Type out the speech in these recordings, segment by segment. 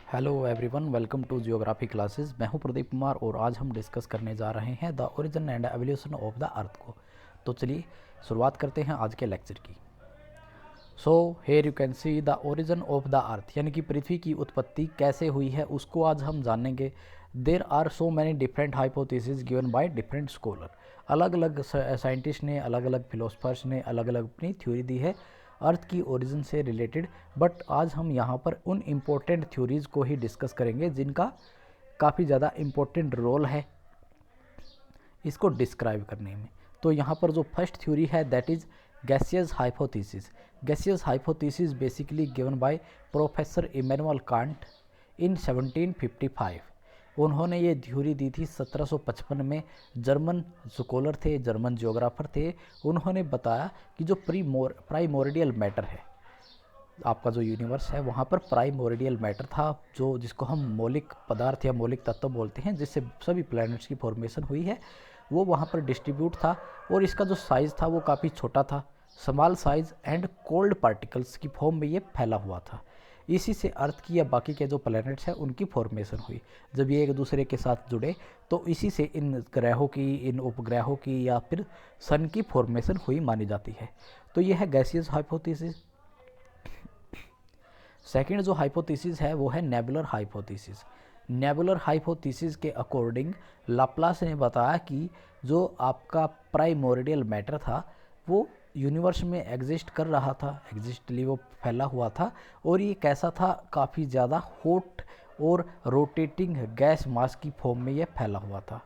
Hello everyone, welcome to geography classes. मैं हूं प्रदीप कुमार और आज हम डिस्कस करने जा रहे हैं the origin and evolution of the earth को। तो चलिए शुरुआत करते हैं आज के लेक्चर की। So here you can see the origin of the earth, यानी कि पृथ्वी की उत्पत्ति कैसे हुई है उसको आज हम जानेंगे। There are so many different hypothesis given by different scholar. अलग अलग साइंटिस्ट ने, अलग अलग फिलोसफर्स ने अलग अलग अपनी थ्योरी दी है अर्थ की ओरिजिन से रिलेटेड। बट आज हम यहाँ पर उन इम्पोर्टेंट थ्योरीज़ को ही डिस्कस करेंगे जिनका काफ़ी ज़्यादा इम्पोर्टेंट रोल है इसको डिस्क्राइब करने में। तो यहाँ पर जो फर्स्ट थ्योरी है that is gaseous hypothesis. Gaseous hypothesis basically given by professor Immanuel Kant in 1755। उन्होंने ये थ्योरी दी थी 1755 में। जर्मन स्कॉलर थे, जर्मन जियोग्राफर थे। उन्होंने बताया कि जो प्राइमोर्डियल मैटर है, आपका जो यूनिवर्स है वहाँ पर प्राइमोर्डियल मैटर था, जो जिसको हम मौलिक पदार्थ या मौलिक तत्व बोलते हैं, जिससे सभी प्लैनेट्स की फॉर्मेशन हुई है, वो वहाँ पर डिस्ट्रीब्यूट था। और इसका जो साइज़ था वो काफ़ी छोटा था, small size and cold particles की फॉर्म में ये फैला हुआ था। इसी से अर्थ की या बाकी के जो प्लैनेट्स हैं उनकी फॉर्मेशन हुई। जब ये एक दूसरे के साथ जुड़े तो इसी से इन ग्रहों की, इन उपग्रहों की या फिर सन की फॉर्मेशन हुई मानी जाती है। तो ये है गैसियस हाइपोथेसिस। सेकंड जो हाइपोथेसिस है वो है नेबुलर हाइपोथेसिस। नेबुलर हाइपोथेसिस के अकॉर्डिंग लाप्लास ने बताया कि जो आपका प्राइमोर्डियल मैटर था वो यूनिवर्स में एग्जिस्ट कर रहा था, एग्जिस्टली वो फैला हुआ था। और ये कैसा था, काफ़ी ज़्यादा हॉट और रोटेटिंग गैस मास की फॉर्म में ये फैला हुआ था।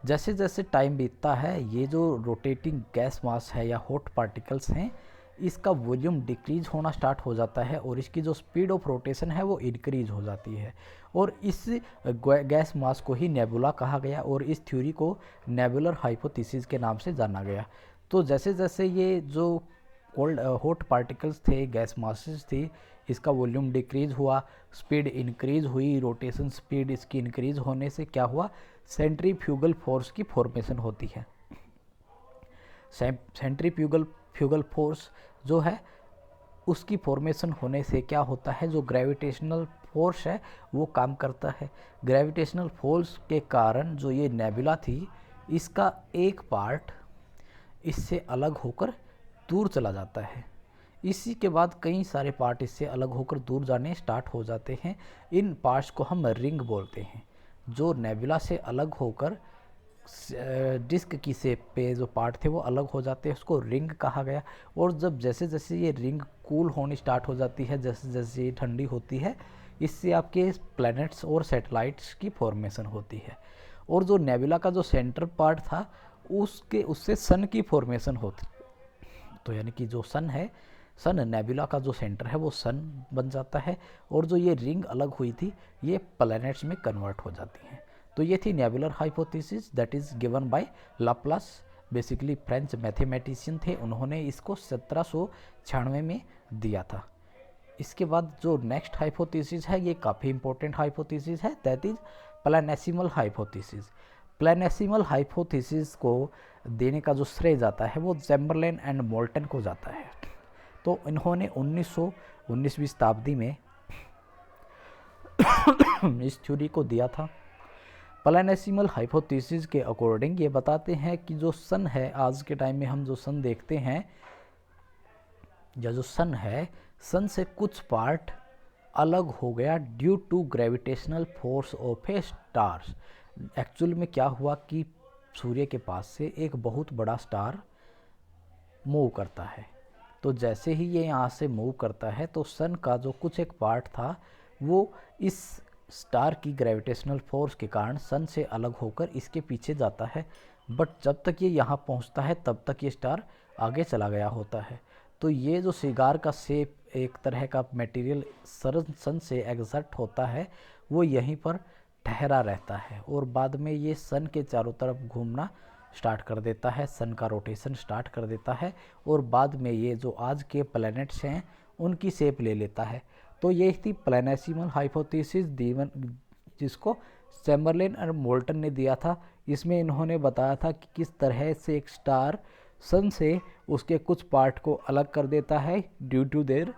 जैसे जैसे टाइम बीतता है ये जो रोटेटिंग गैस मास है या हॉट पार्टिकल्स हैं, इसका वॉल्यूम डिक्रीज होना स्टार्ट हो जाता है और इसकी जो स्पीड ऑफ रोटेशन है वो इंक्रीज हो जाती है। और इस गैस मास को ही नेबुला कहा गया और इस थ्योरी को नेबुलर हाइपोथेसिस के नाम से जाना गया। तो जैसे जैसे ये जो कोल्ड हॉट पार्टिकल्स थे, गैस मासेस थी, इसका वॉल्यूम डिक्रीज हुआ, स्पीड इंक्रीज हुई, रोटेशन स्पीड इसकी इंक्रीज होने से क्या हुआ, सेंट्रीफ्यूगल फोर्स की फॉर्मेशन होती है। सेंट्रीफ्यूगल फोर्स जो है उसकी फॉर्मेशन होने से क्या होता है, जो ग्रेविटेशनल फोर्स है वो काम करता है। ग्रेविटेशनल फोर्स के कारण जो ये नेबुला थी, इसका एक पार्ट इससे अलग होकर दूर चला जाता है। इसी के बाद कई सारे पार्ट इससे अलग होकर दूर जाने स्टार्ट हो जाते हैं। इन पार्ट्स को हम रिंग बोलते हैं। जो नेबुला से अलग होकर डिस्क की शेप पे जो पार्ट थे वो अलग हो जाते हैं, उसको रिंग कहा गया। और जब जैसे जैसे ये रिंग कूल होनी स्टार्ट हो जाती है, जैसे जैसे ये ठंडी होती है, इससे आपके प्लैनेट्स और सैटेलाइट्स की फॉर्मेशन होती है। और जो नेबुला का जो सेंटर पार्ट था उससे सन की फॉर्मेशन होती। तो यानी कि जो सन है, सन नेबुला का जो सेंटर है वो सन बन जाता है और जो ये रिंग अलग हुई थी ये प्लैनेट्स में कन्वर्ट हो जाती हैं। तो ये थी nebular hypothesis that is given bye Laplace. Basically French mathematician थे, उन्होंने इसको 1796 में दिया था। इसके बाद जो नेक्स्ट हाइपोथेसिस है ये काफ़ी इंपॉर्टेंट हाइपोथेसिस है, दैट इज़ प्लैनेसिमल हाइपोथेसिस। प्लैनेसिमल हाइपोथेसिस को देने का जो श्रेय जाता है वो चैम्बरलेन एंड मोल्टन को जाता है। तो इन्होंने 19वीं शताब्दी में इस थ्योरी को दिया था। प्लैनेसिमल हाइपोथेसिस के अकॉर्डिंग ये बताते हैं कि जो सन है, आज के टाइम में हम जो सन देखते हैं या जो सन है, सन से कुछ पार्ट अलग हो गया due to gravitational force of a stars. Actual में क्या हुआ कि सूर्य के पास से एक बहुत बड़ा स्टार मूव करता है। तो जैसे ही ये यहाँ से मूव करता है तो सन का जो कुछ एक पार्ट था वो इस स्टार की ग्रेविटेशनल फोर्स के कारण सन से अलग होकर इसके पीछे जाता है। बट जब तक ये यहाँ पहुँचता है तब तक ये स्टार आगे चला गया होता है। तो ये जो सिगार का शेप, एक तरह का मटेरियल सन से एग्जर्ट होता है, वो यहीं पर ठहरा रहता है और बाद में ये सन के चारों तरफ घूमना स्टार्ट कर देता है, सन का रोटेशन स्टार्ट कर देता है और बाद में ये जो आज के प्लैनेट्स हैं उनकी शेप ले लेता है। तो ये थी प्लैनेसिमल हाइपोथेसिस जिसको चैम्बरलेन और मोल्टन ने दिया था। इसमें इन्होंने बताया था कि किस तरह से एक स्टार सन से उसके कुछ पार्ट को अलग कर देता है due to their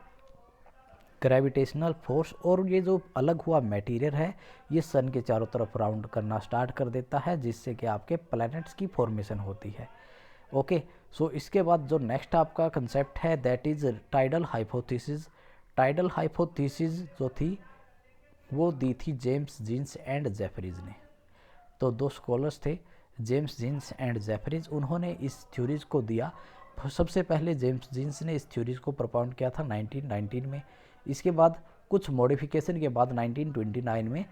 gravitational force और ये जो अलग हुआ मटेरियल है ये सन के चारों तरफ राउंड करना स्टार्ट कर देता है, जिससे कि आपके प्लैनेट्स की फॉर्मेशन होती है। ओके, सो इसके बाद जो नेक्स्ट आपका कंसेप्ट है that is tidal hypothesis. Tidal hypothesis जो थी वो दी थी जेम्स जीन्स एंड जेफरीज ने। तो दो स्कॉलर्स थे जेम्स जीन्स एंड जेफरीज, उन्होंने इस थ्योरीज को दिया। सबसे पहले जेम्स जीन्स ने इस थ्योरीज को प्रपोज किया था 1919 में। इसके बाद कुछ मॉडिफिकेशन के बाद 1929 में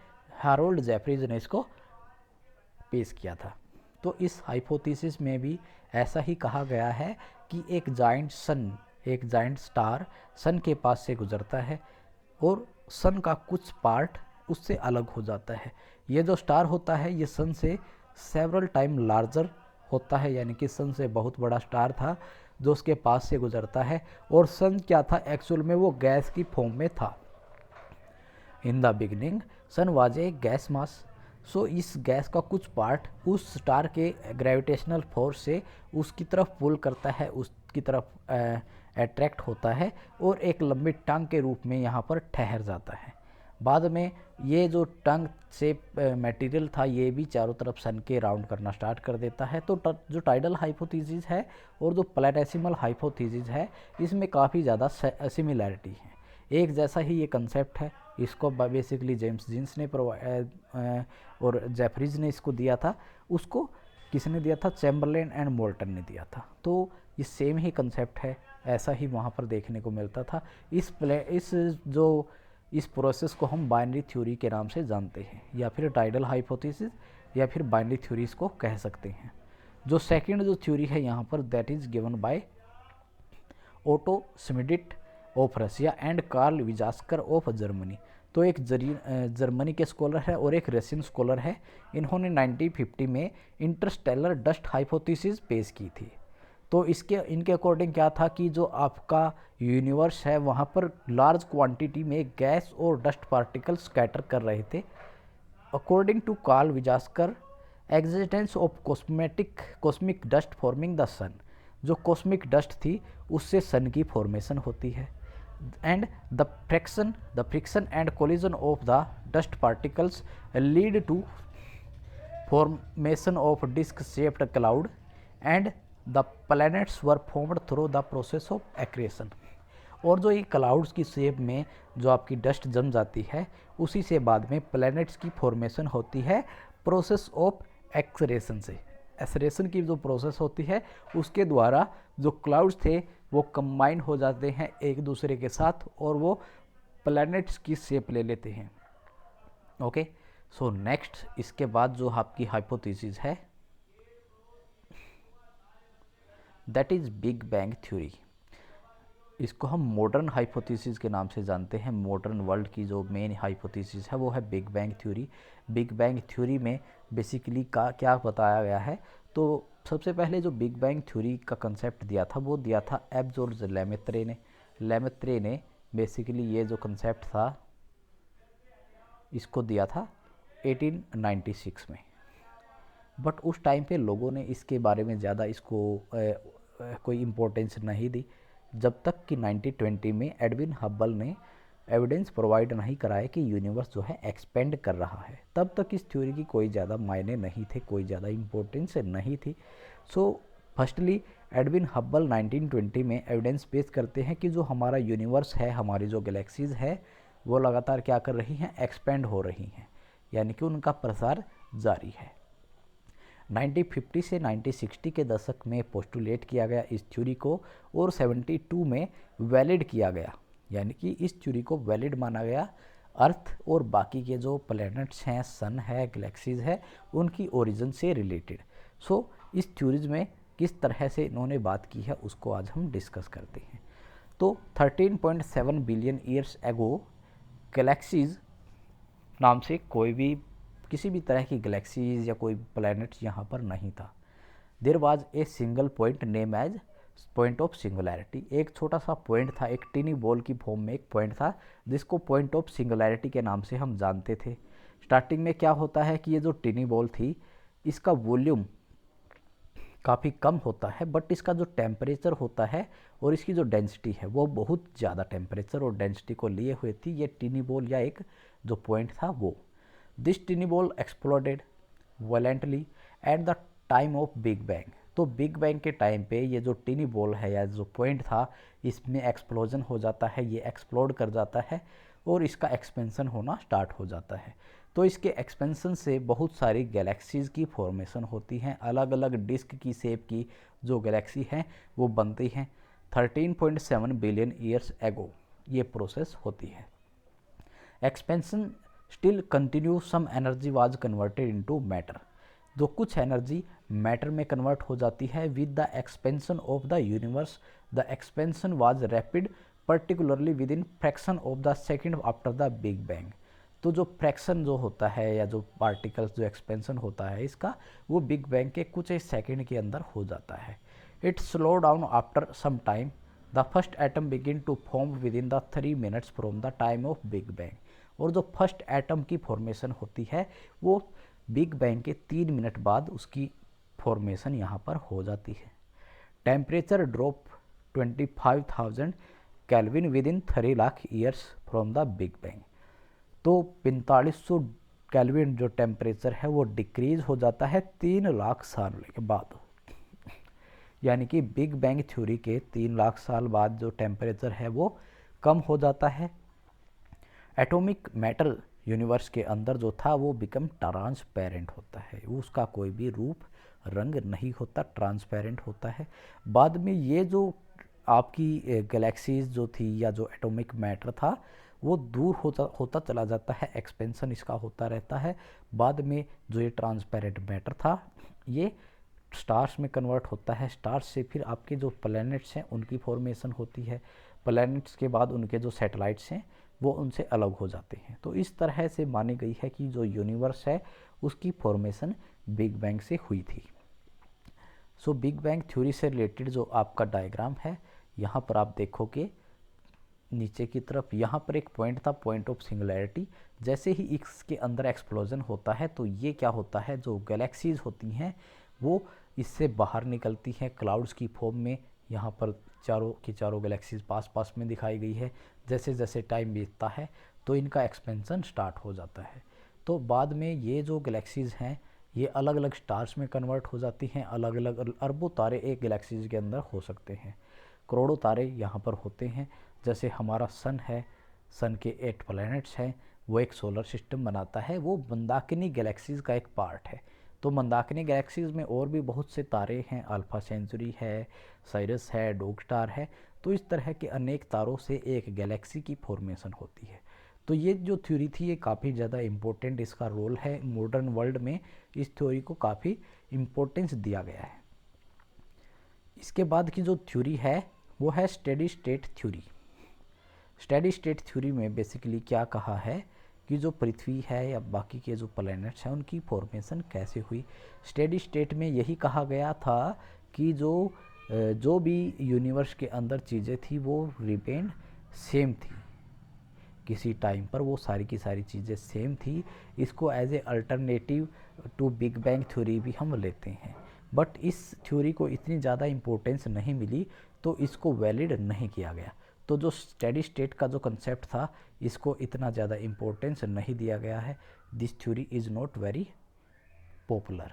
हैरोल्ड जेफरीज ने इसको पेश किया था। तो इस हाइपोथेसिस में भी ऐसा ही कहा गया है कि एक जाइंट सन, एक जाइंट स्टार सन के पास से गुजरता है और सन का कुछ पार्ट उससे अलग हो जाता है। ये जो स्टार होता है ये सन से सेवरल टाइम लार्जर होता है, यानी कि सन से बहुत बड़ा स्टार था जो उसके पास से गुजरता है। और सन क्या था एक्चुअल में, वो गैस की फॉर्म में था। In the beginning sun was a gas mass. So इस गैस का कुछ पार्ट उस स्टार के ग्रेविटेशनल फोर्स से उसकी तरफ पुल करता है, उसकी तरफ अट्रैक्ट होता है और एक लंबी टंग के रूप में यहाँ पर ठहर जाता है। बाद में ये जो टंग से मटेरियल था ये भी चारों तरफ सन के राउंड करना स्टार्ट कर देता है। तो जो टाइडल हाइपोथेसिस है और जो प्लैनेटेसिमल हाइपोथेसिस है इसमें काफ़ी ज़्यादा सिमिलैरिटी है, एक जैसा ही ये कंसेप्ट है। इसको बेसिकली जेम्स जीन्स ने और जेफरीज ने इसको दिया था। उसको किसने दिया था? चैम्बरलेन एंड मोल्टन ने दिया था। तो ये सेम ही कंसेप्ट है, ऐसा ही वहाँ पर देखने को मिलता था। इस प्रोसेस को हम बाइनरी थ्योरी के नाम से जानते हैं, या फिर टाइडल हाइपोथेसिस या फिर बाइनरी थ्योरीज को कह सकते हैं। जो सेकंड जो थ्योरी है यहाँ पर that is given by Otto Schmidt of Russia and Carl Weizsacker of Germany. तो एक जर्मनी के स्कॉलर है और एक रशियन स्कॉलर है। इन्होंने 1950 में इंटरस्टेलर डस्ट हाइपोथेसिस पेश की थी। तो इनके अकॉर्डिंग क्या था कि जो आपका यूनिवर्स है वहाँ पर लार्ज क्वांटिटी में गैस और डस्ट पार्टिकल्स स्कैटर कर रहे थे। According to Carl Weizsacker existence of cosmic dust forming the sun. जो कॉस्मिक डस्ट थी उससे सन की फॉर्मेशन होती है। And the friction and collision of the dust particles lead to formation of disc shaped cloud and the planets were formed through the process of accretion. और जो ये clouds की शेप में जो आपकी डस्ट जम जाती है उसी से बाद में प्लैनेट्स की फॉर्मेशन होती है प्रोसेस ऑफ एक्सरेशन से। एक्सरेशन की जो प्रोसेस होती है उसके द्वारा जो क्लाउड्स थे वो कंबाइन हो जाते हैं एक दूसरे के साथ और वो प्लैनेट्स की शेप ले लेते हैं। ओके, सो नेक्स्ट इसके बाद जो आपकी हाइपोथेसिस है that is big bang theory. इसको हम मॉडर्न हाइपोथेसिस के नाम से जानते हैं। मॉडर्न वर्ल्ड की जो मेन हाइपोथेसिस है वो है big bang theory. Big bang theory में बेसिकली क्या बताया गया है, तो सबसे पहले जो बिग बैंग थ्योरी का कंसेप्ट दिया था वो दिया था एफ जॉर्ज लेमेत्रे ने। लेमेत्रे ने बेसिकली ये जो कंसेप्ट था इसको दिया था 1896 में। बट उस टाइम पे लोगों ने इसके बारे में ज़्यादा इसको कोई इम्पोर्टेंस नहीं दी, जब तक कि 1920 में एडविन हब्बल ने एविडेंस प्रोवाइड नहीं कराया कि यूनिवर्स जो है एक्सपेंड कर रहा है। तब तक इस थ्योरी की कोई ज़्यादा मायने नहीं थे, कोई ज़्यादा इम्पोर्टेंस नहीं थी। सो फर्स्टली एडविन हब्बल 1920 में एविडेंस पेश करते हैं कि जो हमारा यूनिवर्स है, हमारी जो गैलेक्सीज है वो लगातार क्या कर रही हैं? एक्सपेंड हो रही हैं, यानी कि उनका प्रसार जारी है। 1950 से 1960 के दशक में पोस्टुलेट किया गया इस थ्योरी को और 72 में वैलिड किया गया, यानी कि इस थ्योरी को वैलिड माना गया। अर्थ और बाकी के जो प्लैनेट्स हैं, सन है, गैलेक्सीज है, उनकी ओरिजिन से रिलेटेड। सो इस थ्योरीज में किस तरह से इन्होंने बात की है उसको आज हम डिस्कस करते हैं। तो 13.7 बिलियन ईयर्स एगो गैलेक्सीज नाम से किसी भी तरह की गैलेक्सीज या कोई प्लैनेट यहाँ पर नहीं था। There was a single point name as point of singularity. एक छोटा सा पॉइंट था, एक टिनी बॉल की फॉर्म में एक पॉइंट था जिसको पॉइंट ऑफ सिंगुलैरिटी के नाम से हम जानते थे। स्टार्टिंग में क्या होता है कि ये जो टिनी बॉल थी इसका वॉल्यूम काफ़ी कम होता है, बट इसका जो टेम्परेचर होता है और इसकी जो डेंसिटी है वो बहुत ज़्यादा टेम्परेचर और डेंसिटी को लिए हुए थी ये टिनी बॉल या एक जो पॉइंट था वो। This टिनी ball exploded violently at the time of big bang. तो बिग बैंग के टाइम पे ये जो टिनी बॉल है या जो पॉइंट था इसमें एक्सप्लोजन हो जाता है, ये एक्सप्लोड कर जाता है और इसका एक्सपेंशन होना स्टार्ट हो जाता है। तो इसके एक्सपेंशन से बहुत सारी गैलेक्सीज़ की फॉर्मेशन होती हैं, अलग अलग डिस्क की शेप की जो गैलेक्सी हैं वो बनती हैं। 13.7 बिलियन ईयर्स एगो ये प्रोसेस होती है। Expansion still continue, some energy was converted into matter. जो कुछ एनर्जी मैटर में कन्वर्ट हो जाती है with the expansion of the universe. The expansion was rapid particularly with in fraction of the second after the big bang. तो जो fraction जो होता है या जो पार्टिकल्स जो एक्सपेंशन होता है इसका वो बिग बैंग के कुछ ही सेकेंड के अंदर हो जाता है। It slow down after some time. The first atom begin to form with in the 3 minutes from the time of big bang. और जो फर्स्ट एटम की फॉर्मेशन होती है वो बिग बैंग के 3 मिनट बाद उसकी फॉर्मेशन यहाँ पर हो जाती है। Temperature drop 25,000 kelvin with in 3 lakh years from the big bang. तो 4500 केल्विन जो टेम्परेचर है वो डिक्रीज हो जाता है 3 लाख साल के बाद। यानी कि बिग बैंग थ्योरी के 3 लाख साल बाद जो टेम्परेचर है वो कम हो जाता है। एटॉमिक मैटर यूनिवर्स के अंदर जो था वो बिकम ट्रांसपेरेंट होता है, उसका कोई भी रूप रंग नहीं होता, ट्रांसपेरेंट होता है। बाद में ये जो आपकी गैलेक्सीज जो थी या जो एटॉमिक मैटर था वो दूर होता चला जाता है, एक्सपेंशन इसका होता रहता है। बाद में जो ये ट्रांसपेरेंट मैटर था ये स्टार्स में कन्वर्ट होता है, स्टार्स से फिर आपके जो प्लैनेट्स हैं उनकी फॉर्मेशन होती है, प्लैनेट्स के बाद उनके जो सैटेलाइट्स हैं वो उनसे अलग हो जाते हैं। तो इस तरह से मानी गई है कि जो यूनिवर्स है उसकी फॉर्मेशन बिग बैंग से हुई थी। सो बिग बैंग थ्योरी से रिलेटेड जो आपका डायग्राम है यहाँ पर आप देखोगे नीचे की तरफ यहाँ पर एक पॉइंट था, पॉइंट ऑफ सिंगुलैरिटी। जैसे ही इसके अंदर एक्सप्लोजन होता है तो ये क्या होता है, जो गैलेक्सीज होती हैं वो इससे बाहर निकलती हैं क्लाउड्स की फॉर्म में। यहाँ पर चारों की चारों गैलेक्सीज पास पास में दिखाई गई है। जैसे जैसे टाइम बीतता है तो इनका एक्सपेंशन स्टार्ट हो जाता है। तो बाद में ये जो गैलेक्सीज हैं ये अलग अलग स्टार्स में कन्वर्ट हो जाती हैं, अलग अलग अरबों तारे एक गैलेक्सीज के अंदर हो सकते हैं, करोड़ों तारे यहाँ पर होते हैं। जैसे हमारा सन है, सन के 8 प्लैनेट्स हैं, वो एक सोलर सिस्टम बनाता है, वो मंदाकिनी गैलेक्सीज का एक पार्ट है। तो मंदाकिनी गैलेक्सीज में और भी बहुत से तारे हैं, अल्फा सेंचुरी है, साइरस है, डॉग स्टार है। तो इस तरह के अनेक तारों से एक गैलेक्सी की फॉर्मेशन होती है। तो ये जो थ्योरी थी ये काफ़ी ज़्यादा इम्पोर्टेंट इसका रोल है मॉडर्न वर्ल्ड में, इस थ्योरी को काफ़ी इम्पोर्टेंस दिया गया है। इसके बाद की जो थ्योरी है वो है steady state theory. Steady state theory में बेसिकली क्या कहा है कि जो पृथ्वी है या बाकी के जो प्लैनेट्स हैं उनकी फॉर्मेशन कैसे हुई। स्टेडी स्टेट में यही कहा गया था कि जो भी यूनिवर्स के अंदर चीज़ें थी वो रिमेन सेम थी, किसी टाइम पर वो सारी की सारी चीज़ें सेम थी। इसको as a alternative to big bang theory भी हम लेते हैं, बट इस थ्योरी को इतनी ज़्यादा इम्पोर्टेंस नहीं मिली तो इसको वैलिड नहीं किया गया। तो जो स्टेडी स्टेट का जो कंसेप्ट था इसको इतना ज़्यादा इम्पोर्टेंस नहीं दिया गया है। This theory is not very popular.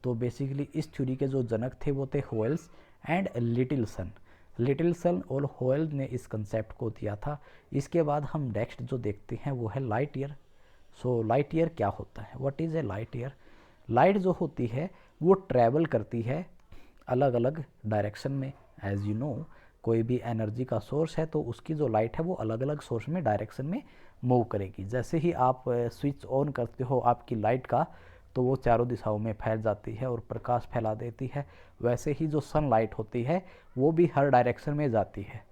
तो बेसिकली इस थ्योरी के जो जनक थे वो थे होयल्स एंड लिटिलसन। लिटिलसन और होयल ने इस कंसेप्ट को दिया था। इसके बाद हम नेक्स्ट जो देखते हैं वो है light year. So light year क्या होता है, what is a light year. Light जो होती है वो ट्रैवल करती है अलग अलग डायरेक्शन में। एज यू नो कोई भी एनर्जी का सोर्स है तो उसकी जो लाइट है वो अलग अलग सोर्स में डायरेक्शन में मूव करेगी। जैसे ही आप स्विच ऑन करते हो आपकी लाइट का तो वो चारों दिशाओं में फैल जाती है और प्रकाश फैला देती है। वैसे ही जो सनलाइट होती है वो भी हर डायरेक्शन में जाती है।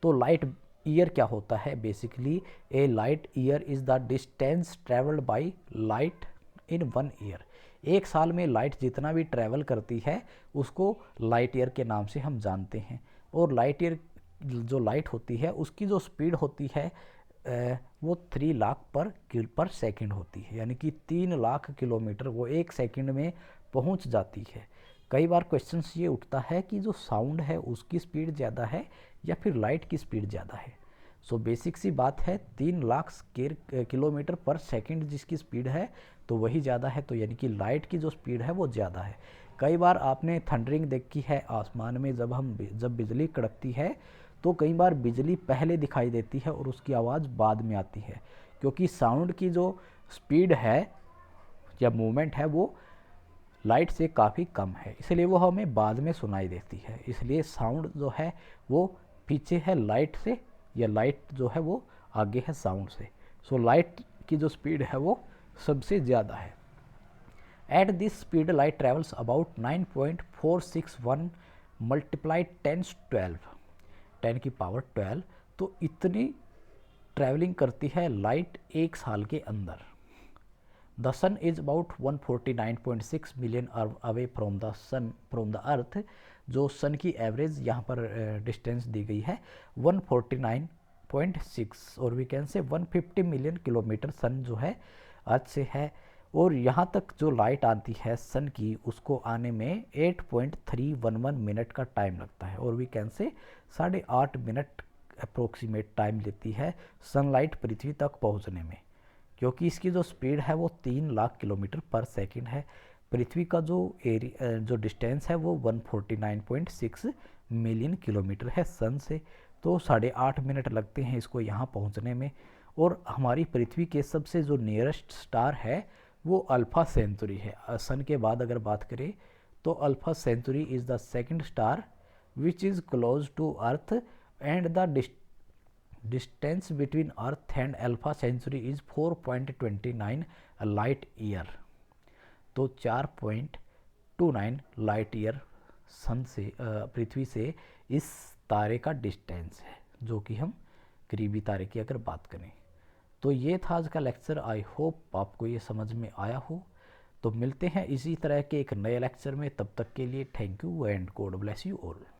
तो लाइट ईयर क्या होता है, basically A light year is the distance travelled by light in 1 year. एक साल में लाइट जितना भी ट्रैवल करती है उसको लाइट ईयर के नाम से हम जानते हैं। और लाइट ईयर जो लाइट होती है उसकी जो स्पीड होती है वो 3 लाख पर सेकंड होती है, यानी कि 3 लाख किलोमीटर वो एक सेकंड में पहुंच जाती है। कई बार क्वेश्चंस ये उठता है कि जो साउंड है उसकी स्पीड ज़्यादा है या फिर लाइट की स्पीड ज़्यादा है। सो बेसिक सी बात है, 3 लाख किलोमीटर पर सेकंड जिसकी स्पीड है तो वही ज़्यादा है, तो यानी कि लाइट की जो स्पीड है वो ज़्यादा है। कई बार आपने थंडरिंग देखी है आसमान में, जब बिजली कड़कती है तो कई बार बिजली पहले दिखाई देती है और उसकी आवाज़ बाद में आती है, क्योंकि साउंड की जो स्पीड है या मूवमेंट है वो लाइट से काफ़ी कम है, इसलिए वो हमें बाद में सुनाई देती है। इसलिए साउंड जो है वो पीछे है लाइट से, या लाइट जो है वो आगे है साउंड से। सो लाइट की जो स्पीड है वो सबसे ज़्यादा है। At this speed light travels about 9.461 multiply 10 की पावर 12, तो इतनी ट्रैवलिंग करती है लाइट एक साल के अंदर। The sun is about 149.6 million away from the earth. जो सन की एवरेज यहाँ पर डिस्टेंस दी गई है 149.6, और we can say 150 million kilometre सन जो है अर्थ से है। और यहाँ तक जो लाइट आती है सन की, उसको आने में 8.311 मिनट का टाइम लगता है, और we can say 8.5 minute approximate time लेती है सनलाइट पृथ्वी तक पहुँचने में, क्योंकि इसकी जो स्पीड है वो 3 लाख किलोमीटर पर सेकंड है। पृथ्वी का जो डिस्टेंस है वो 149.6 मिलियन किलोमीटर है सन से, तो 8.5 मिनट लगते हैं इसको यहाँ पहुँचने में। और हमारी पृथ्वी के सबसे जो नियरेस्ट स्टार है वो अल्फा सेंचुरी है। सन के बाद अगर बात करें तो Alpha Centauri is the second star which is close to earth, and the distance between earth and Alpha Centauri is 4.29 light year. तो 4.29 लाइट ईयर सन से पृथ्वी से इस तारे का डिस्टेंस है, जो कि हम करीबी तारे की अगर बात करें। तो ये था आज का लेक्चर। आई होप आपको ये समझ में आया हो। तो मिलते हैं इसी तरह के एक नए लेक्चर में, तब तक के लिए thank you and God bless you all.